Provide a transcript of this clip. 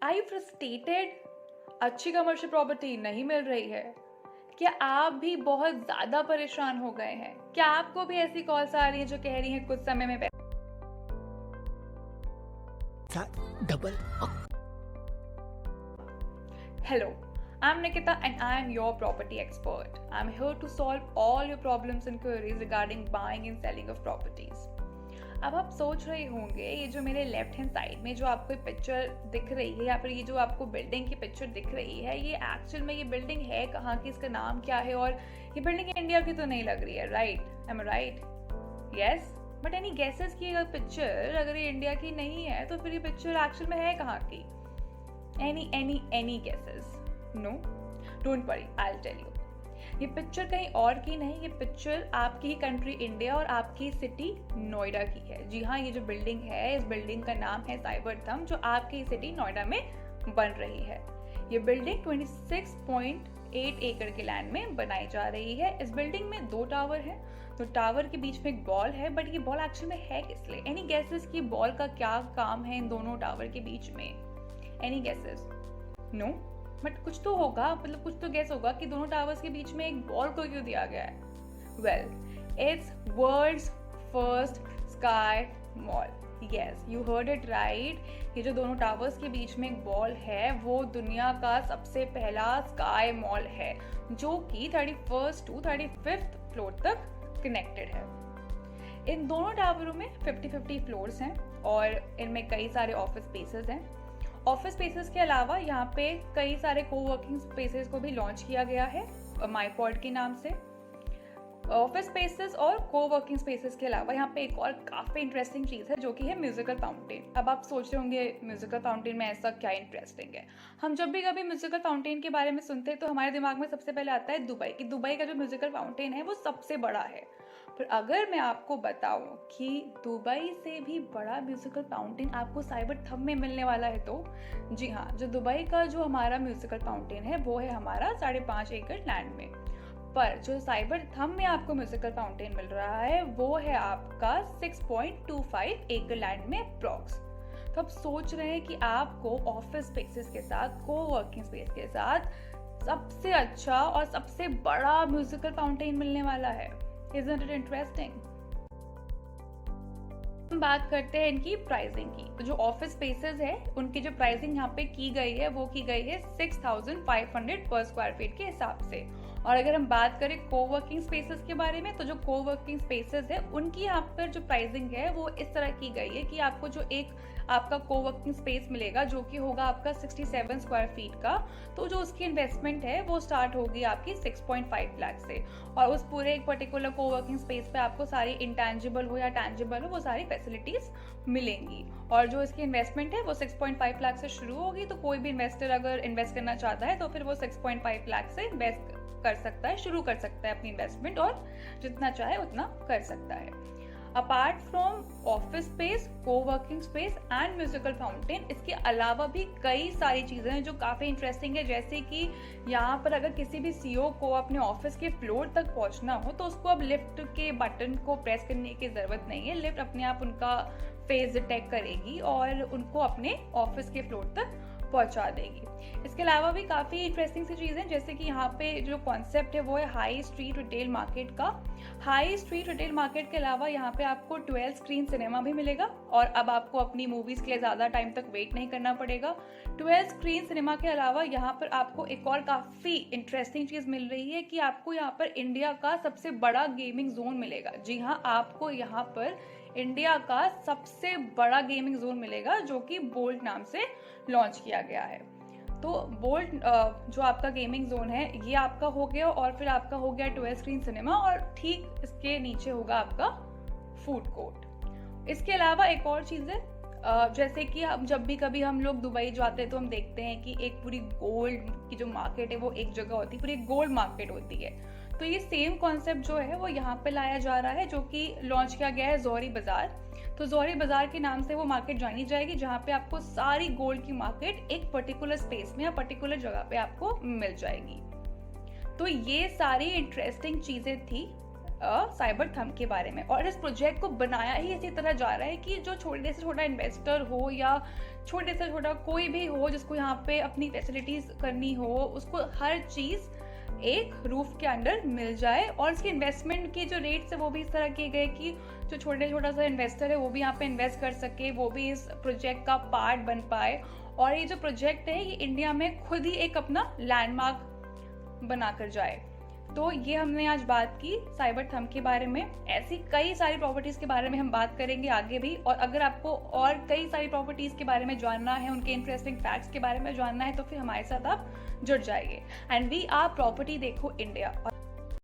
Are you frustrated? अच्छी commercial property नहीं मिल रही है? क्या आप भी बहुत ज्यादा परेशान हो गए हैं? क्या आपको भी ऐसी कॉल्स आ रही हैं जो कह रही हैं कुछ समय में double? Hello, I'm Nikita and I am your property expert. I'm here to solve all your problems and queries regarding buying and selling of properties. अब आप सोच रहे होंगे ये जो मेरे लेफ्ट हैंड साइड में जो आपको पिक्चर दिख रही है या फिर ये जो आपको बिल्डिंग की पिक्चर दिख रही है, ये एक्चुअल में ये बिल्डिंग है कहाँ की, इसका नाम क्या है, और ये बिल्डिंग इंडिया की तो नहीं लग रही है, right? Am I right? Yes, but any guesses की अगर पिक्चर अगर ये इंडिया की नहीं है तो फिर ये पिक्चर एक्चुअल में है कहाँ की? Any guesses? No, don't worry, I will tell you. ये पिक्चर कहीं और की नहीं, ये पिक्चर आपकी ही कंट्री इंडिया और आपकी सिटी नोएडा की है। जी हाँ, ये जो बिल्डिंग है, इस बिल्डिंग का नाम है साइबरथम, जो आपकी सिटी नोएडा में बन रही है। ये बिल्डिंग 26.8 एकड़ के लैंड में बनाई जा रही है। इस बिल्डिंग में 2 टावर हैं, तो टावर के बीच में एक बॉल है, बट ये बॉल एक्चुअली में है किस लिए? एनी गेसेस कि बॉल का क्या काम है इन दोनों टावर के बीच में? Any guesses? नो, बट कुछ तो होगा, मतलब कुछ तो गेस होगा कि दोनों टावर्स के बीच में एक बॉल को क्यों दिया गया है? Well, it's world's first sky mall. Yes, you heard it right. ये जो दोनों टावर्स के बीच में एक बॉल है वो दुनिया का सबसे पहला स्काई मॉल है, जो कि 31st to 35th फ्लोर तक कनेक्टेड है। इन दोनों टावरों में 50-50 फ्लोर्स हैं और इनमें कई सारे ऑफिस स्पेसेस हैं। ऑफिस स्पेसेस के अलावा यहाँ पे कई सारे कोवर्किंग स्पेसेस को भी लॉन्च किया गया है माईपॉड के नाम से। ऑफिस स्पेसेस और कोवर्किंग स्पेसेस के अलावा यहाँ पे एक और काफ़ी इंटरेस्टिंग चीज़ है जो कि है म्यूजिकल फाउंटेन। अब आप सोच रहे होंगे म्यूजिकल फाउंटेन में ऐसा क्या इंटरेस्टिंग है? हम जब भी कभी म्यूजिकल फाउंटेन के बारे में सुनते हैं तो हमारे दिमाग में सबसे पहले आता है दुबई, कि दुबई का जो म्यूजिकल फाउंटेन है वो सबसे बड़ा है। पर अगर मैं आपको बताऊं कि दुबई से भी बड़ा म्यूजिकल फाउंटेन आपको साइबरथम में मिलने वाला है, तो जी हाँ, जो दुबई का जो हमारा म्यूजिकल फाउंटेन है वो है हमारा 5.5 एकड़ लैंड में। पर जो साइबरथम में आपको म्यूजिकल फाउंटेन मिल रहा है वो है आपका 6.25 एकड़ लैंड में अप्रॉक्स। तो आप सोच रहे हैं कि आपको ऑफिस स्पेसेस के साथ, कोवर्किंग स्पेस के साथ सबसे अच्छा और सबसे बड़ा म्यूजिकल फाउंटेन मिलने वाला है। Isn't it interesting? हम बात करते हैं इनकी प्राइसिंग की। तो जो ऑफिस स्पेसेस है उनकी जो प्राइसिंग यहाँ पे की गई है वो की गई है 6,500 पर स्क्वायर फीट के हिसाब से। और अगर हम बात करें कोवर्किंग स्पेसेस के बारे में, तो जो कोवर्किंग स्पेसेस है उनकी यहाँ पर जो प्राइसिंग है वो इस तरह की गई है कि आपको जो एक आपका कोवर्किंग स्पेस मिलेगा जो कि होगा आपका 67 स्क्वायर फीट का, तो जो उसकी इन्वेस्टमेंट है वो स्टार्ट होगी आपकी 6.5 लाख से। और उस पूरे एक पर्टिकुलर कोवर्किंग स्पेस पे आपको सारी इंटेंजिबल हो या टैंजिबल हो वो सारी फैसिलिटीज मिलेंगी। और जो इसकी इन्वेस्टमेंट है वो 6.5 लाख से शुरू होगी। तो कोई भी इन्वेस्टर अगर इन्वेस्ट करना चाहता है तो फिर वो 6.5 लाख से इन्वेस्ट कर सकता है, शुरू कर सकता है अपनी इन्वेस्टमेंट, और जितना चाहे उतना कर सकता है। Apart from office space, coworking space and musical fountain, इसके अलावा भी कई सारी चीज़ें हैं जो काफ़ी इंटरेस्टिंग है। जैसे कि यहाँ पर अगर किसी भी सीईओ को अपने ऑफिस के फ्लोर तक पहुँचना हो तो उसको अब लिफ्ट के बटन को प्रेस करने की ज़रूरत नहीं है। लिफ्ट अपने आप उनका फेस डिटेक्ट करेगी और उनको अपने ऑफिस के फ्लोर तक पहुंचा देगी। इसके अलावा भी काफ़ी इंटरेस्टिंग सी चीज़ें, जैसे कि यहाँ पे जो कॉन्सेप्ट है वो है हाई स्ट्रीट रिटेल मार्केट का। हाई स्ट्रीट रिटेल मार्केट के अलावा यहाँ पे आपको 12 स्क्रीन सिनेमा भी मिलेगा और अब आपको अपनी मूवीज़ के लिए ज़्यादा टाइम तक वेट नहीं करना पड़ेगा। 12 स्क्रीन सिनेमा के अलावा यहाँ पर आपको एक और काफ़ी इंटरेस्टिंग चीज़ मिल रही है कि आपको यहाँ पर इंडिया का सबसे बड़ा गेमिंग जोन मिलेगा। जी हाँ, आपको यहाँ पर इंडिया का सबसे बड़ा गेमिंग जोन मिलेगा जो कि बोल्ट नाम से लॉन्च किया गया है। तो बोल्ट जो आपका गेमिंग जोन है ये आपका हो गया, और फिर आपका हो गया 12 स्क्रीन सिनेमा, और ठीक इसके नीचे होगा आपका फूड कोर्ट। इसके अलावा एक और चीज़ है, जैसे कि हम जब भी कभी हम लोग दुबई जाते हैं तो हम देखते हैं कि एक पूरी गोल्ड की जो मार्केट है वो एक जगह होती है, पूरी गोल्ड मार्केट होती है। तो ये सेम कॉन्सेप्ट जो है वो यहाँ पे लाया जा रहा है, जो कि लॉन्च किया गया है जौहरी बाजार। तो जौहरी बाजार के नाम से वो मार्केट जानी जाएगी, जहाँ पे आपको सारी गोल्ड की मार्केट एक पर्टिकुलर स्पेस में या पर्टिकुलर जगह पे आपको मिल जाएगी। तो ये सारी इंटरेस्टिंग चीज़ें थी साइबर थंब के बारे में। और इस प्रोजेक्ट को बनाया ही इसी तरह जा रहा है कि जो छोटे से छोटा इन्वेस्टर हो या छोटे से छोटा कोई भी हो जिसको यहाँ पे अपनी फैसिलिटीज करनी हो, उसको हर चीज़ एक रूफ के अंडर मिल जाए। और इसके इन्वेस्टमेंट के जो रेट्स है वो भी इस तरह किए गए कि जो छोटा सा इन्वेस्टर है वो भी यहाँ पे इन्वेस्ट कर सके, वो भी इस प्रोजेक्ट का पार्ट बन पाए। और ये जो प्रोजेक्ट है ये इंडिया में खुद ही एक अपना लैंडमार्क बनाकर जाए। तो ये हमने आज बात की साइबर थंब के बारे में। ऐसी कई सारी प्रॉपर्टीज के बारे में हम बात करेंगे आगे भी। और अगर आपको और कई सारी प्रॉपर्टीज के बारे में जानना है, उनके इंटरेस्टिंग फैक्ट्स के बारे में जानना है, तो फिर हमारे साथ आप जुड़ जाइए। एंड वी आर प्रॉपर्टी देखो इंडिया।